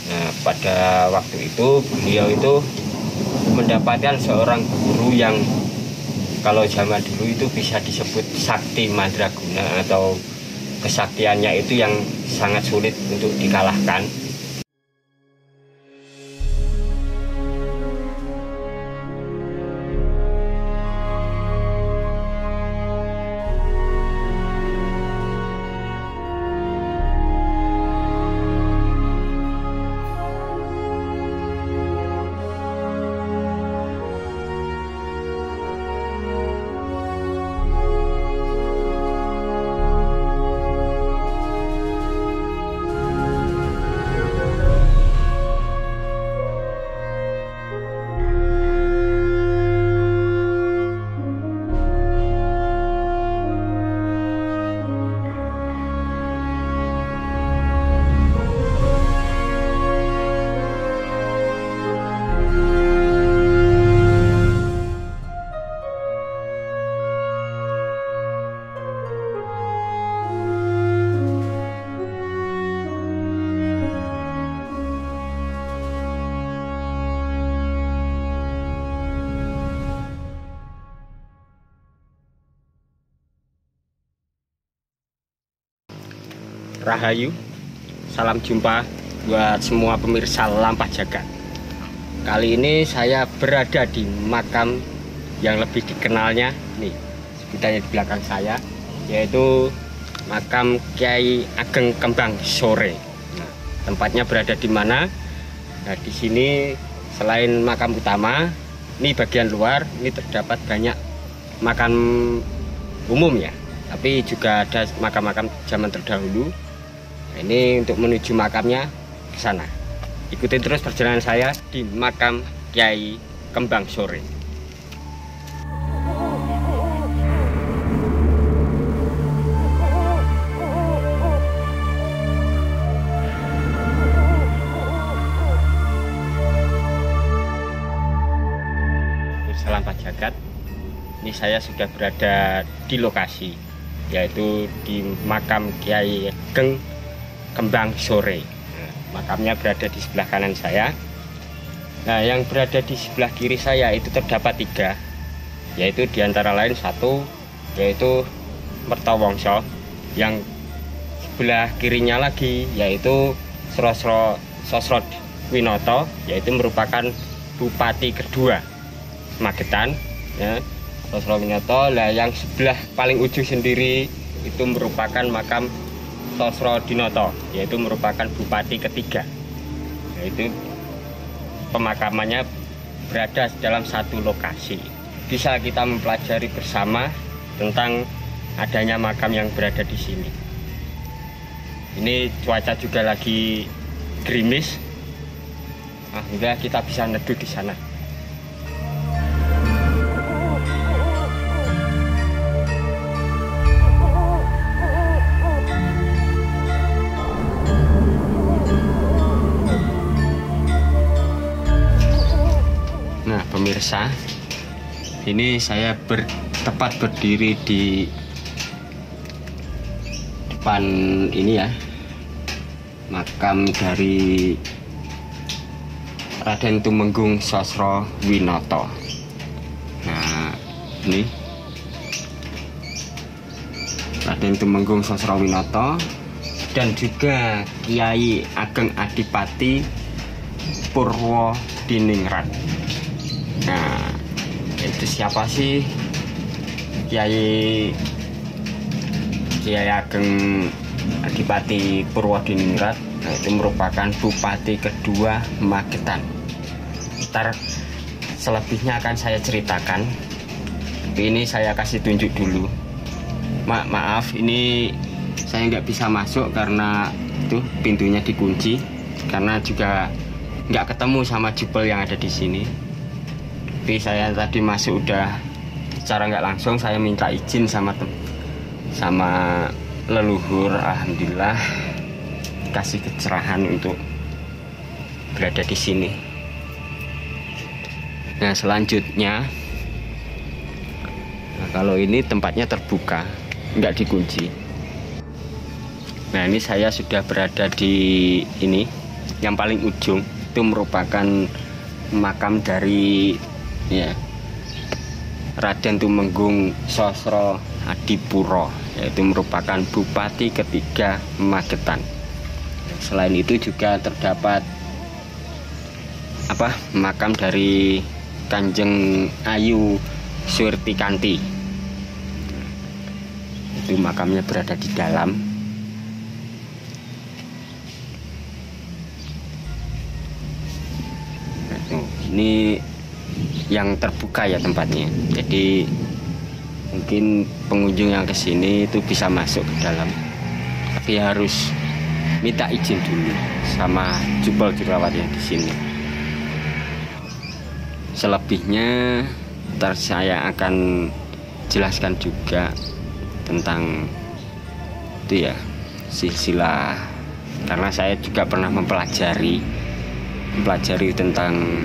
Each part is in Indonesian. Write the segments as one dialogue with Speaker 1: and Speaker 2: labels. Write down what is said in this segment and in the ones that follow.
Speaker 1: Nah, pada waktu itu beliau itu mendapatkan seorang guru yang kalau zaman dulu itu bisa disebut sakti mandraguna, atau kesaktiannya itu yang sangat sulit untuk dikalahkan. Rahayu, salam jumpa buat semua pemirsa Lampah Jagat. Kali ini saya berada di makam yang lebih dikenalnya nih, sekitarnya di belakang saya, yaitu makam Kyai Ageng Kembang Sore. Nah, tempatnya berada di mana? Nah, di sini selain makam utama, ini bagian luar ini terdapat banyak makam umum ya, tapi juga ada makam-makam zaman terdahulu. Nah, ini untuk menuju makamnya ke sana. Ikutin terus perjalanan saya di makam Kyai Kembang Sore. Salam Pak Jagat. Ini saya sudah berada di lokasi, yaitu di makam Kyai Ageng Kembang Sore. Nah, makamnya berada di sebelah kanan saya. Nah, yang berada di sebelah kiri saya itu terdapat 3, yaitu diantara lain 1 yaitu Mertawangsa, yang sebelah kirinya lagi yaitu Sosro Winoto, yaitu merupakan bupati kedua Magetan ya, Sosro Winoto. Lah yang sebelah paling ujung sendiri itu merupakan makam Sosro Dinoto, yaitu merupakan bupati ketiga. Yaitu pemakamannya berada dalam satu lokasi. Bisa kita mempelajari bersama tentang adanya makam yang berada di sini. Ini cuaca juga lagi gerimis. Alhamdulillah kita bisa neduh di sana. Nah pemirsa, ini saya tepat berdiri di depan ini ya, makam dari Raden Tumenggung Sosro Winoto. Nah ini Raden Tumenggung Sosro Winoto, dan juga Kyai Ageng Adipati Purwodiningrat. Nah, itu siapa sih Kyai Ageng Adipati Purwodiningrat? Nah, itu merupakan bupati kedua Magetan. Ntar selebihnya akan saya ceritakan, tapi ini saya kasih tunjuk dulu. Maaf, ini saya nggak bisa masuk karena itu pintunya dikunci, karena juga nggak ketemu sama jubel yang ada di sini. Tapi saya tadi masuk udah secara nggak langsung saya minta izin sama leluhur. Alhamdulillah kasih kecerahan untuk berada di sini. Nah selanjutnya, kalau ini tempatnya terbuka, nggak dikunci. Nah ini saya sudah berada di ini yang paling ujung itu merupakan makam dari ya Raden Tumenggung Sosro Adipuro, yaitu merupakan bupati ketiga Magetan. Selain itu juga terdapat makam dari Kanjeng Ayu Swirtikanti. Itu makamnya berada di dalam. Ini yang terbuka ya tempatnya, jadi mungkin pengunjung yang kesini itu bisa masuk ke dalam, tapi harus minta izin dulu sama jubel jerawat yang di sini. Selebihnya ntar saya akan jelaskan juga tentang itu ya, silsilah, karena saya juga pernah mempelajari tentang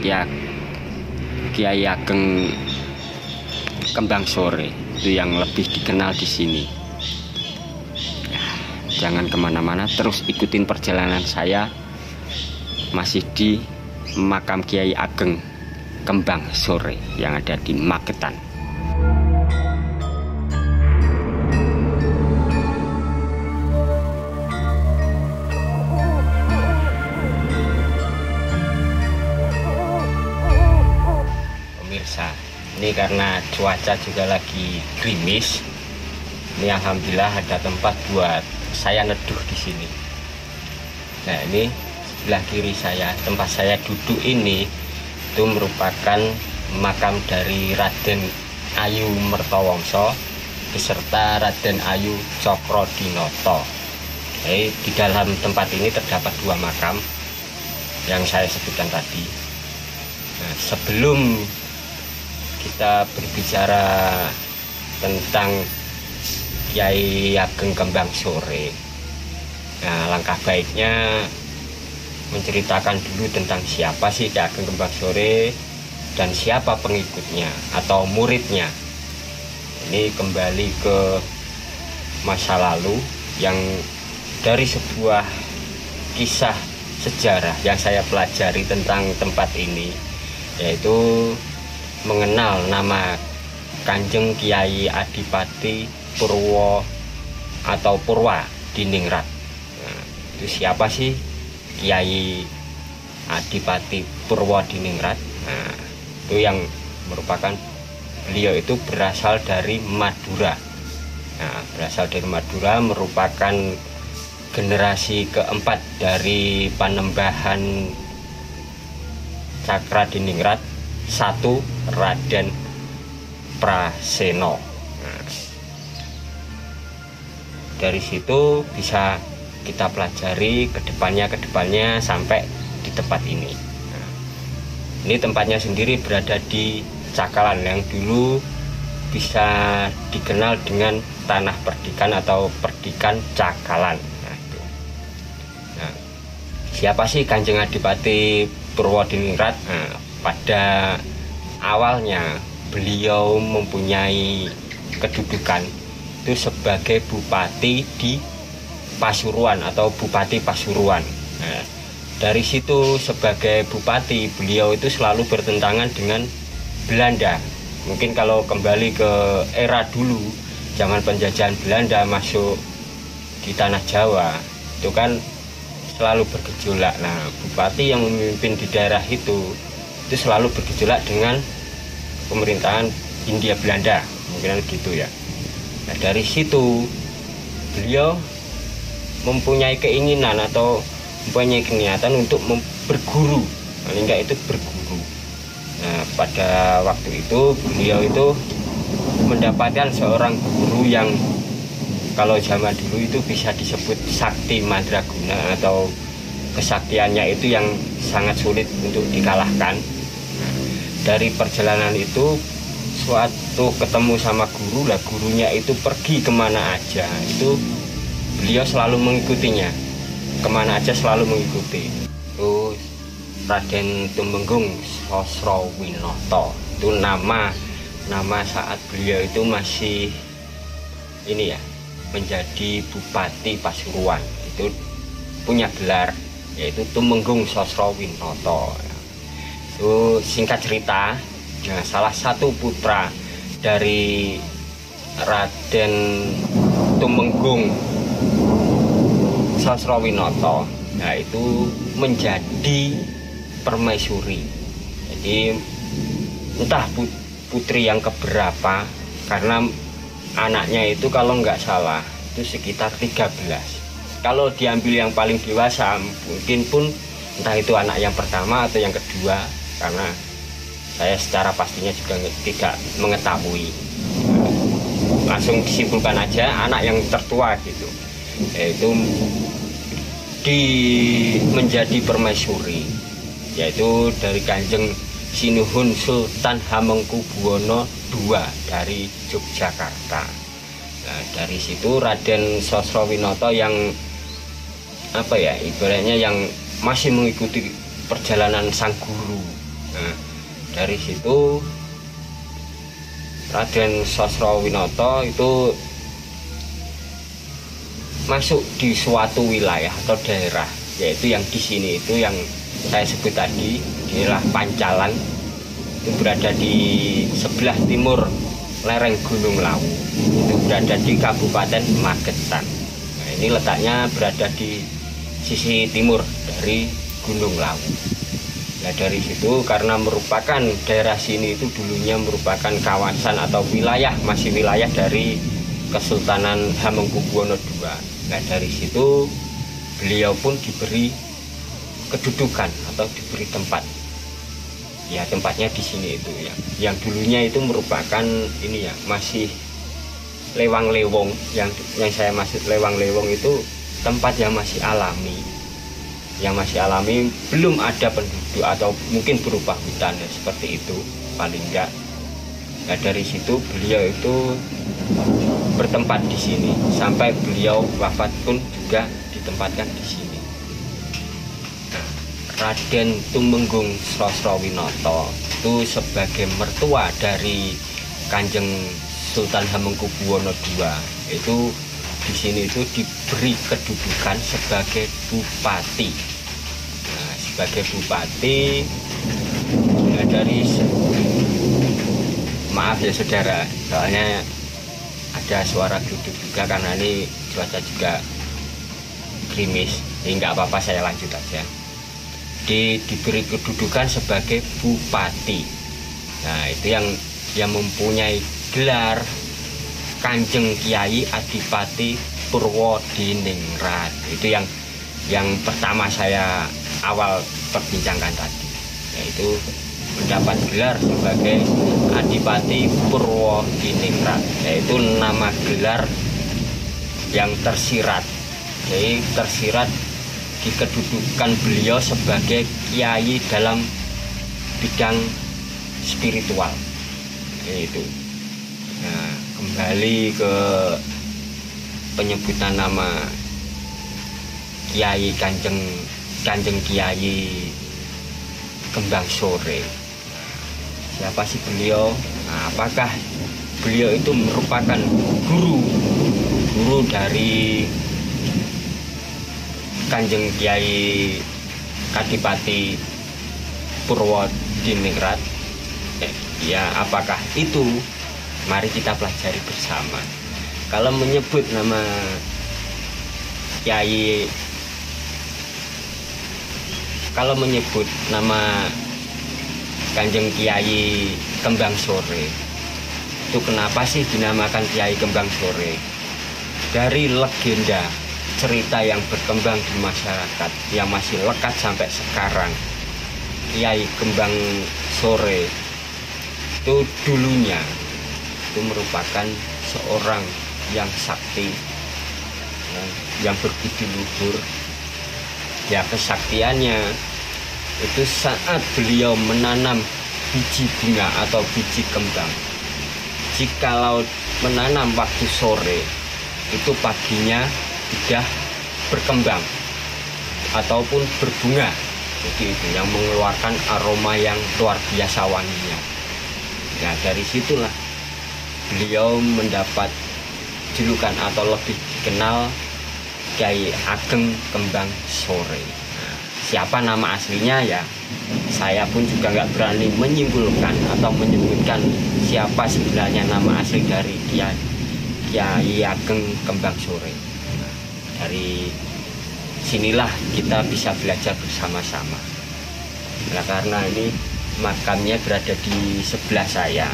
Speaker 1: ya Kiai Ageng Kembang Sore, itu yang lebih dikenal di sini. Ya, jangan kemana-mana, terus ikutin perjalanan saya masih di makam Kiai Ageng Kembang Sore yang ada di Magetan. Ini karena cuaca juga lagi gerimis, ini alhamdulillah ada tempat buat saya neduh di sini. Nah, ini sebelah kiri saya, tempat saya duduk ini itu merupakan makam dari Raden Ayu Mertawangsa beserta Raden Ayu Cokrodinoto. Jadi di dalam tempat ini terdapat dua makam yang saya sebutkan tadi. Nah, sebelum kita berbicara tentang Kiai Ageng Kembang Sore, nah langkah baiknya menceritakan dulu tentang siapa sih Kiai Ageng Kembang Sore dan siapa pengikutnya atau muridnya. Ini kembali ke masa lalu yang dari sebuah kisah sejarah yang saya pelajari tentang tempat ini, yaitu mengenal nama Kanjeng Kiai Adipati Purwo atau Purwa Diningrat. Nah, itu siapa sih Kiai Adipati Purwo Diningrat? Nah, itu yang merupakan beliau itu berasal dari Madura. Nah, berasal dari Madura, merupakan generasi keempat dari Panembahan Cakra Diningrat satu Raden Praseno. Nah, dari situ bisa kita pelajari kedepannya sampai di tempat ini. Nah, ini tempatnya sendiri berada di Cakalan yang dulu bisa dikenal dengan Tanah Perdikan atau Perdikan Cakalan. Nah, siapa sih Kanjeng Adipati Purwodiningrat? Nah, pada awalnya beliau mempunyai kedudukan itu sebagai bupati di Pasuruan atau Bupati Pasuruan. Nah, dari situ sebagai bupati beliau itu selalu bertentangan dengan Belanda. Mungkin kalau kembali ke era dulu, zaman penjajahan Belanda masuk di tanah Jawa, itu kan selalu bergejolak. Nah, bupati yang memimpin di daerah itu selalu bergejolak dengan pemerintahan Hindia Belanda, mungkin gitu ya. Nah, dari situ beliau mempunyai keinginan atau mempunyai niatan untuk berguru, paling enggak itu berguru. Nah, pada waktu itu beliau itu mendapatkan seorang guru yang kalau zaman dulu itu bisa disebut sakti mandraguna atau kesaktiannya itu yang sangat sulit untuk dikalahkan. Dari perjalanan itu suatu ketemu sama guru, lah gurunya itu pergi kemana aja itu beliau selalu mengikutinya, kemana aja selalu mengikuti. Itu Raden Tumenggung Sosrowinoto, itu nama saat beliau itu masih ini ya, menjadi Bupati Pasuruan. Itu punya gelar yaitu Tumenggung Sosrowinoto. Itu singkat cerita, nah, salah satu putra dari Raden Tumenggung Sosrowinoto, nah itu menjadi permaisuri. Jadi entah putri yang keberapa, karena anaknya itu kalau nggak salah itu sekitar 13. Kalau diambil yang paling dewasa mungkin pun entah itu anak yang pertama atau yang kedua, karena saya secara pastinya juga tidak mengetahui. Langsung disimpulkan aja anak yang tertua gitu, yaitu menjadi permaisuri, yaitu dari Kanjeng Sinuhun Sultan Hamengkubuwono II dari Yogyakarta. Nah, dari situ Raden Sosrowinoto yang apa ya, ibaratnya yang masih mengikuti perjalanan sang guru. Nah, dari situ Raden Sosrowinoto itu masuk di suatu wilayah atau daerah, yaitu yang di sini itu yang saya sebut tadi, daerah Pancalan, itu berada di sebelah timur lereng Gunung Lawu, itu berada di Kabupaten Magetan. Nah, ini letaknya berada di sisi timur dari Gunung Lawu. Nah, dari situ karena merupakan daerah sini itu dulunya merupakan kawasan atau wilayah, masih wilayah dari Kesultanan Hamengkubuwono II. Nah, dari situ beliau pun diberi kedudukan atau diberi tempat. Ya, tempatnya di sini itu ya. Yang dulunya itu merupakan ini ya, masih lewang-lewong. Yang saya maksud lewang-lewong itu tempat yang masih alami. Yang masih alami, belum ada penduduk atau mungkin berupa hutan ya, seperti itu paling enggak. Nah, dari situ beliau itu bertempat di sini sampai beliau wafat pun juga ditempatkan di sini. Raden Tumenggung Sosrowinoto itu sebagai mertua dari Kanjeng Sultan Hamengkubuwono II, itu di sini itu diberi kedudukan sebagai bupati. Nah, sebagai bupati, nah dari maaf ya saudara, soalnya ada suara duduk juga karena ini cuaca juga gerimis, jadi nggak apa-apa, saya lanjut aja. Diberi kedudukan sebagai bupati. Nah, itu yang mempunyai gelar Kanjeng Kiai Adipati Purwodiningrat. Itu yang pertama saya awal perbincangkan tadi, yaitu mendapat gelar sebagai Adipati Purwodiningrat, yaitu nama gelar yang tersirat. Jadi tersirat di kedudukan beliau sebagai kiai dalam bidang spiritual, yaitu. Nah, kembali ke penyebutan nama Kiai Kanjeng Kiai Kembang Sore. Siapa sih beliau? Nah, apakah beliau itu merupakan guru dari Kanjeng Kiai Adipati Purwodiningrat? Ya, apakah itu? Mari kita pelajari bersama. Kalau menyebut nama Kiai, kalau menyebut nama Kanjeng Kiai Kembang Sore, itu kenapa sih dinamakan Kiai Kembang Sore? Dari legenda cerita yang berkembang di masyarakat yang masih lekat sampai sekarang, Kiai Kembang Sore itu dulunya itu merupakan seorang yang sakti, yang berbudi luhur. Ya, kesaktiannya itu saat beliau menanam biji bunga atau biji kembang. Jikalau menanam waktu sore, itu paginya sudah berkembang ataupun berbunga. Jadi itu yang mengeluarkan aroma yang luar biasa wanginya. Nah, dari situlah beliau mendapat julukan atau lebih dikenal Kiai Ageng Kembang Sore. Nah, siapa nama aslinya ya saya pun juga nggak berani menyimpulkan atau menyebutkan siapa sebenarnya nama asli dari Kiai Ageng Kembang Sore. Nah, dari sinilah kita bisa belajar bersama-sama. Nah, karena ini makamnya berada di sebelah saya,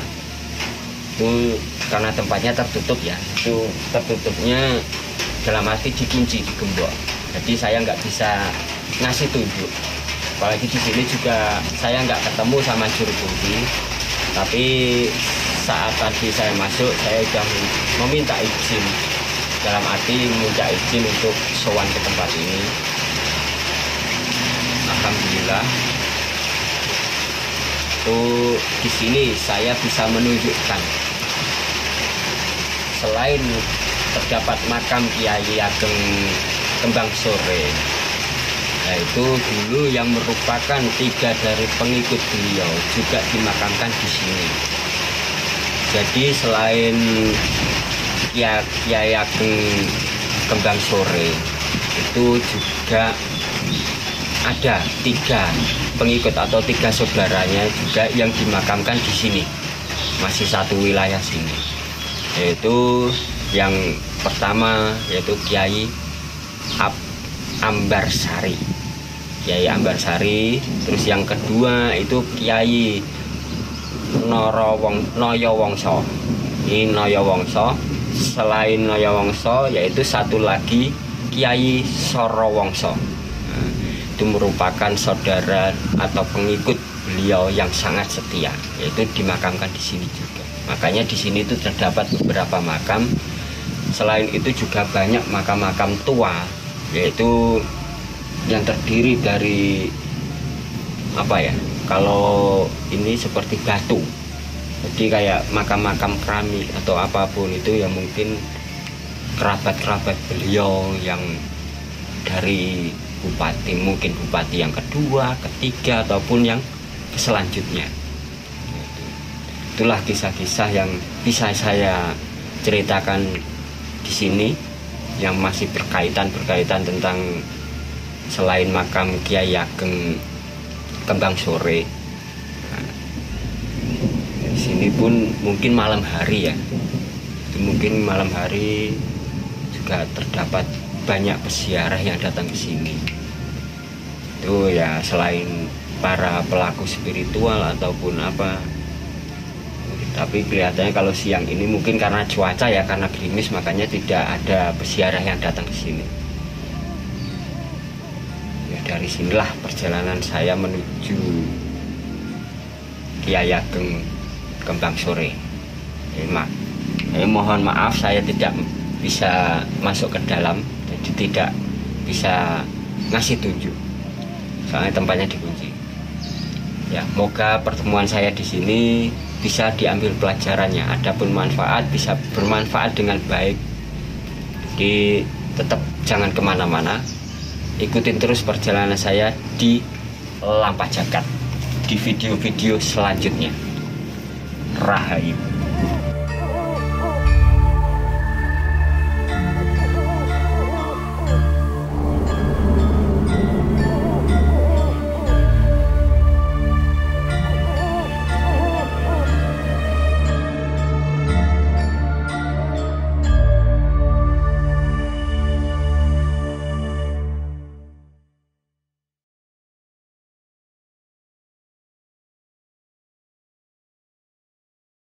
Speaker 1: itu karena tempatnya tertutup ya, itu tertutupnya dalam arti dikunci, digembok. Jadi saya nggak bisa ngasih tunjuk. Apalagi di sini juga saya nggak ketemu sama juru kunci. Tapi saat tadi saya masuk, saya sudah meminta izin, dalam arti minta izin untuk sowan ke tempat ini. Alhamdulillah, itu di sini saya bisa menunjukkan selain terdapat makam Kiai Ageng Kembang Sore, yaitu dulu yang merupakan 3 dari pengikut beliau juga dimakamkan di sini. Jadi selain Kiai Ageng Kembang Sore, itu juga ada 3 pengikut atau 3 saudaranya juga yang dimakamkan di sini, masih satu wilayah sini, yaitu yang pertama yaitu Kiai Ambarsari, Kiai Ambarsari. Terus yang kedua itu Kiai Noyowongso. Ini Noyowongso. Selain Noyowongso yaitu satu lagi Kiai Sorowongso. Nah, itu merupakan saudara atau pengikut beliau yang sangat setia, yaitu dimakamkan di sini juga. Makanya di sini itu terdapat beberapa makam. Selain itu juga banyak makam-makam tua, yaitu yang terdiri dari apa ya? Kalau ini seperti batu. Jadi kayak makam-makam keramik atau apapun itu yang mungkin kerabat-kerabat beliau yang dari bupati, mungkin bupati yang kedua, ketiga ataupun yang selanjutnya. Itulah kisah-kisah yang bisa saya ceritakan di sini yang masih berkaitan tentang selain makam Kiai Ageng Kembang Sore. Nah, di sini pun mungkin malam hari ya, itu mungkin malam hari juga terdapat banyak peziarah yang datang ke sini. Itu ya selain para pelaku spiritual ataupun apa. Tapi kelihatannya kalau siang ini mungkin karena cuaca ya, karena gerimis, makanya tidak ada peziarah yang datang ke sini. Ya, dari sinilah perjalanan saya menuju Kiai Ageng Kembang Sore. Mohon maaf saya tidak bisa masuk ke dalam, jadi tidak bisa ngasih tunjuk, soalnya tempatnya dikunci. Ya, moga pertemuan saya di sini bisa diambil pelajarannya, adapun manfaat bisa bermanfaat dengan baik. Jadi tetap jangan kemana-mana, ikutin terus perjalanan saya di Lampah Jagat di video-video selanjutnya. Rahayu.